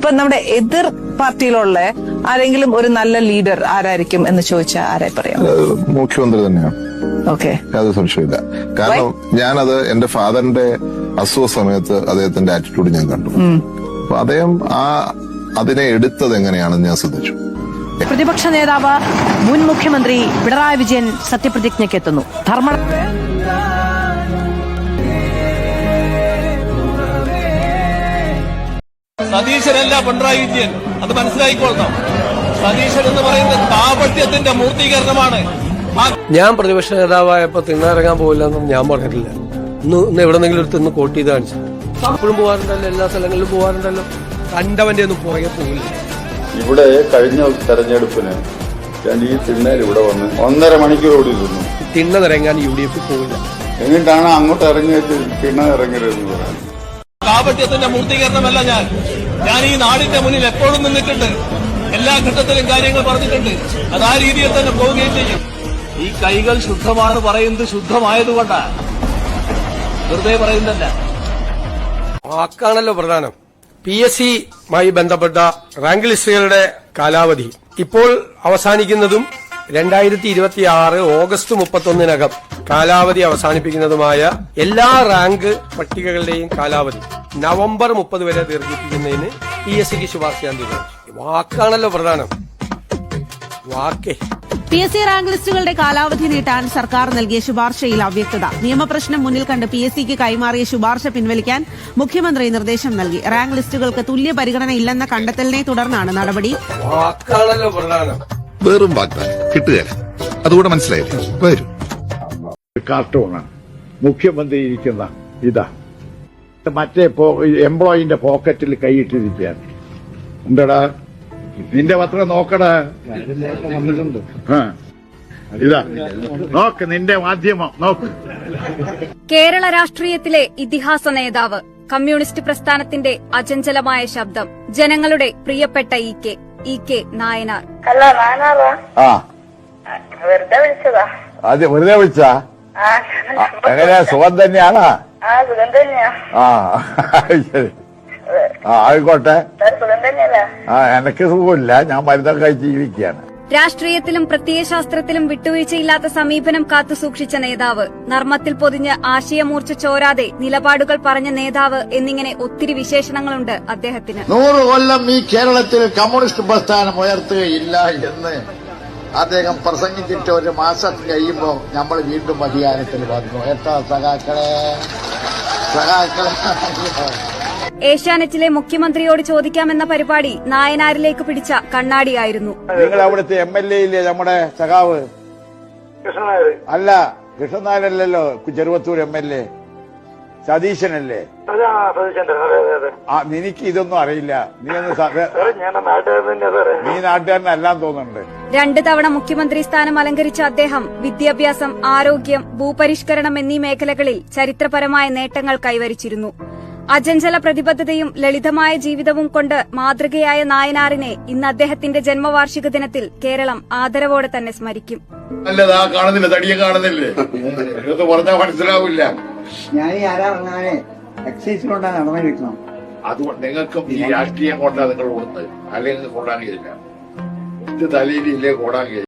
ഇപ്പൊ നമ്മുടെ എതിർ പാർട്ടിയിലുള്ള ആരെങ്കിലും ഒരു നല്ല ലീഡർ ആരായിരിക്കും എന്ന് ചോദിച്ചാൽ ആരായി പറയാം? മുഖ്യമന്ത്രി തന്നെയാണ്. ഓക്കെ, യാതൊരു സംശയമില്ല. കാരണം ഞാനത് എന്റെ ഫാദറിന്റെ അസുഖ സമയത്ത് അദ്ദേഹത്തിന്റെ ആറ്റിറ്റ്യൂഡ് ഞാൻ കണ്ടു. അപ്പൊ അദ്ദേഹം അതിനെ എടുത്തത് എങ്ങനെയാണെന്ന് ഞാൻ ശ്രദ്ധിച്ചു. പ്രതിപക്ഷ നേതാവ് മുൻ മുഖ്യമന്ത്രി പിണറായി വിജയൻ സത്യപ്രതിജ്ഞയ്ക്കെത്തുന്നു. സതീശനല്ല പിണറായി വിജയൻ, അത് മനസ്സിലായിക്കൊള്ളണം. സതീശൻ എന്ന് പറയുന്നത് കാപട്യത്തിന്റെ മൂർത്തീകരണമാണ്. ഞാൻ പ്രതിപക്ഷ നേതാവായപ്പോ തിണ്ണയിറങ്ങാൻ പോകില്ലെന്നും ഞാൻ പറഞ്ഞിട്ടില്ല. ഇന്ന് എവിടെന്നെങ്കിലും എടുത്ത് കോട്ട് ചെയ്ത് കാണിച്ചു. എപ്പോഴും പോകാറുണ്ടല്ലോ, എല്ലാ സ്ഥലങ്ങളിലും പോകാറുണ്ടല്ലോ. കണ്ടവന്റെ ഒന്നും പുറകെ പോകില്ല. ഇവിടെ കഴിഞ്ഞ തെരഞ്ഞെടുപ്പിന് ഞാൻ ഈ തിണ്ണയിൽ ഇവിടെ വന്ന് 1.5 മണിക്കൂർ ഓടി നിന്നു. തിണ്ണ നിറങ്ങാൻ UDF പോകില്ല. എന്നിട്ടാണ് അങ്ങോട്ട് ഇറങ്ങിയിട്ട് തിണ്ണ ഇറങ്ങരുതെന്ന് പറയാൻ. കാപട്യത്തിന്റെ മൂർത്തീകരണമല്ല ഞാൻ ഈ നാടിന്റെ മുന്നിൽ എപ്പോഴും നിന്നിട്ടുണ്ട്. എല്ലാ ഘട്ടത്തിലും കാര്യങ്ങൾ പറഞ്ഞിട്ടുണ്ട്. അത് ആ രീതിയിൽ തന്നെ പോവുകയും ചെയ്യും. ഈ കൈകൾ ശുദ്ധമാണ് പറയുന്നത് ശുദ്ധമായതുകൊണ്ടാണ്, വെറുതെ പറയുന്നതല്ല. വാക്കാണല്ലോ പ്രധാനം. PSCയുമായി ബന്ധപ്പെട്ട റാങ്ക് ലിസ്റ്റുകളുടെ കാലാവധി ഇപ്പോൾ അവസാനിക്കുന്നതും 2026 ഓഗസ്റ്റ് 31-നകം കാലാവധി അവസാനിപ്പിക്കുന്നതുമായ എല്ലാ റാങ്ക് പട്ടികകളുടെയും കാലാവധി നവംബർ 30 വരെ ദീർഘിപ്പിക്കുന്നതിന് PSCക്ക് ശുപാർശ ചെയ്യാൻ തീരുമാനിച്ചു. വാക്കാണല്ലോ പ്രധാനം. വാക്കേ. PSC റാങ്ക് ലിസ്റ്റുകളുടെ കാലാവധി നീട്ടാൻ സർക്കാർ നൽകിയ ശുപാർശയിൽ അവ്യക്തത. നിയമപ്രശ്നം മുന്നിൽ കണ്ട് PSCക്ക് കൈമാറിയ ശുപാർശ പിൻവലിക്കാൻ മുഖ്യമന്ത്രി നിർദ്ദേശം നൽകി. റാങ്ക് ലിസ്റ്റുകൾക്ക് തുല്യ പരിഗണന ഇല്ലെന്ന കണ്ടെത്തലിനെ തുടർന്നാണ് നടപടി. വാക്കാണല്ലോ പ്രധാനം. വെറും വാഗ്ദാനം കിട്ടുകയില്ല. അതുകൂടെ മനസ്സിലായില്ലേ? വരും. കാർട്ടൂണാണ് മുഖ്യമന്ത്രി ഇരിക്കുന്ന ഇതാ മറ്റേ എംപ്ലോയിന്റെ പോക്കറ്റിൽ കൈയിട്ടിരിക്കുകയാണ്. ഉണ്ടടാ, നിന്റെ പത്രം നോക്കടാ. ഇതാ നോക്ക്, നിന്റെ മാധ്യമം നോക്ക്. കേരള രാഷ്ട്രീയത്തിലെ ഇതിഹാസ നേതാവ്, കമ്മ്യൂണിസ്റ്റ് പ്രസ്ഥാനത്തിന്റെ അചഞ്ചലമായ ശബ്ദം, ജനങ്ങളുടെ പ്രിയപ്പെട്ട ഇ കെ നായനാർ. അല്ല, നായനാറാ? വെറുതെ വിളിച്ചതാ. അത് വെറുതെ വിളിച്ചാ? എങ്ങനെയാ, സുഖം തന്നെയാണോ? സുഖം തന്നെയാ. ശരി, ആയിക്കോട്ടെ. സുഖം തന്നെയല്ലേ? എനിക്ക് സുഖമില്ല, ഞാൻ മരുന്നൊക്കെ കഴിച്ച് ജീവിക്കുകയാണ്. രാഷ്ട്രീയത്തിലും പ്രത്യയശാസ്ത്രത്തിലും വിട്ടുവീഴ്ചയില്ലാത്ത സമീപനം കാത്തുസൂക്ഷിച്ച നേതാവ്, നർമ്മത്തിൽ പൊതിഞ്ഞ് ആശയമൂർച്ച ചോരാതെ നിലപാടുകൾ പറഞ്ഞ നേതാവ് എന്നിങ്ങനെ ഒത്തിരി വിശേഷണങ്ങളുണ്ട് അദ്ദേഹത്തിന്. 100 കൊല്ലം ഈ കേരളത്തിൽ കമ്മ്യൂണിസ്റ്റ് പ്രസ്ഥാനം ഉയർത്തുകയില്ല എന്ന് അദ്ദേഹം പ്രസംഗിച്ചിട്ട് 1 മാസം കഴിയുമ്പോ നമ്മൾ വീണ്ടും അധികാരത്തിൽ വന്നു. എത്ര സഖാക്കളെ. ഏഷ്യാനെറ്റിലെ മുഖ്യമന്ത്രിയോട് ചോദിക്കാമെന്ന പരിപാടി നായനാരിലേക്ക് പിടിച്ച കണ്ണാടിയായിരുന്നു. നിങ്ങൾ അവിടുത്തെ MLA ഇല്ലേ നമ്മുടെ സഖാവ്? അല്ല, കൃഷ്ണനായരല്ലല്ലോ, ചെറുവത്തൂർ MLA സതീശനല്ലേ? നിനക്ക് ഇതൊന്നും അറിയില്ല. നീ നാട്ടുകാരനെല്ലാം തോന്നുന്നുണ്ട്. 2 തവണ മുഖ്യമന്ത്രി സ്ഥാനം അലങ്കരിച്ച അദ്ദേഹം വിദ്യാഭ്യാസം, ആരോഗ്യം, ഭൂപരിഷ്കരണം എന്നീ മേഖലകളിൽ ചരിത്രപരമായ നേട്ടങ്ങൾ കൈവരിച്ചിരുന്നു. അചഞ്ചല പ്രതിബദ്ധതയും ലളിതമായ ജീവിതവും കൊണ്ട് മാതൃകയായ നായനാറിനെ ഇന്ന് അദ്ദേഹത്തിന്റെ ജന്മവാർഷിക ദിനത്തിൽ കേരളം ആദരവോടെ തന്നെ സ്മരിക്കും. നല്ലതാ, കാണുന്നില്ല, തടിയെ കാണുന്നില്ലേ? പറഞ്ഞാൽ മനസ്സിലാവില്ല. ഞാൻ ആരാറങ്ങാനെ എക്സൈസിലോട്ടാണ് നടന്നു കിട്ടണം. അതുകൊണ്ട് നിങ്ങൾക്കും ഈ രാഷ്ട്രീയം കൊണ്ടാണ് നിങ്ങൾ കൊടുത്തത്, അല്ലെങ്കിൽ കൊണ്ടാൻ കഴിയില്ല. തലയിലില്ലേ, കൂടാൻ കഴിയില്ല.